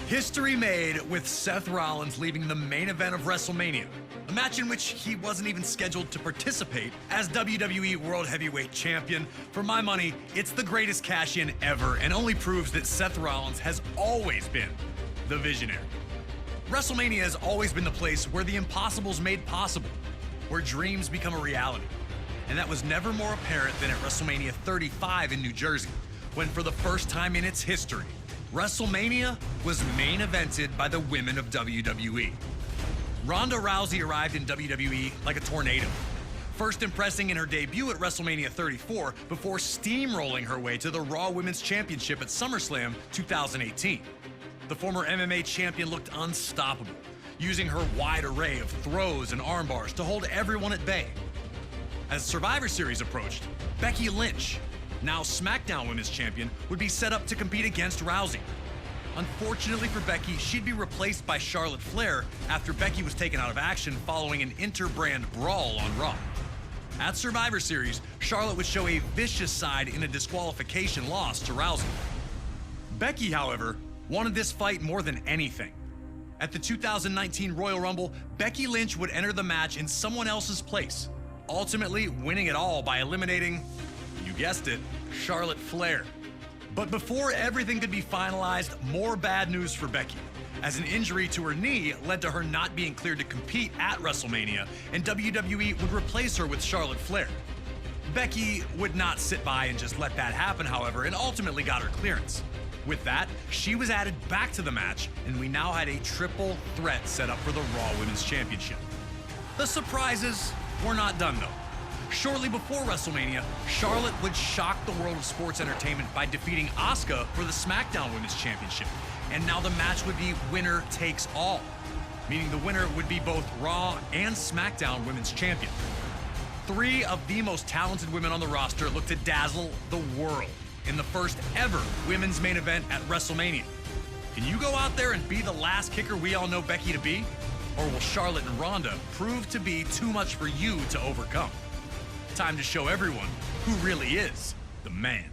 History made with Seth Rollins leaving the main event of WrestleMania, a match in which he wasn't even scheduled to participate as WWE World Heavyweight Champion. For my money, it's the greatest cash-in ever and only proves that Seth Rollins has always been the visionary. WrestleMania has always been the place where the impossible's made possible, where dreams become a reality. And that was never more apparent than at WrestleMania 35 in New Jersey, when for the first time in its history, WrestleMania was main evented by the women of WWE. Ronda Rousey arrived in WWE like a tornado, first impressing in her debut at WrestleMania 34 before steamrolling her way to the Raw Women's Championship at SummerSlam 2018. The former MMA champion looked unstoppable, using her wide array of throws and arm bars to hold everyone at bay. As Survivor Series approached, Becky Lynch, now SmackDown Women's Champion, would be set up to compete against Rousey. Unfortunately for Becky, she'd be replaced by Charlotte Flair after Becky was taken out of action following an inter-brand brawl on Raw. At Survivor Series, Charlotte would show a vicious side in a disqualification loss to Rousey. Becky, however, wanted this fight more than anything. At the 2019 Royal Rumble, Becky Lynch would enter the match in someone else's place, ultimately winning it all by eliminating, you guessed it, Charlotte Flair. But before everything could be finalized, more bad news for Becky, as an injury to her knee led to her not being cleared to compete at WrestleMania, and WWE would replace her with Charlotte Flair. Becky would not sit by and just let that happen, however, and ultimately got her clearance. With that, she was added back to the match, and we now had a triple threat set up for the Raw Women's Championship. The surprises were not done, though. Shortly before WrestleMania, Charlotte would shock the world of sports entertainment by defeating Asuka for the SmackDown Women's Championship. And now the match would be winner takes all, meaning the winner would be both Raw and SmackDown Women's Champion. Three of the most talented women on the roster look to dazzle the world in the first ever women's main event at WrestleMania. Can you go out there and be the last kicker we all know Becky to be? Or will Charlotte and Ronda prove to be too much for you to overcome? Time to show everyone who really is the man.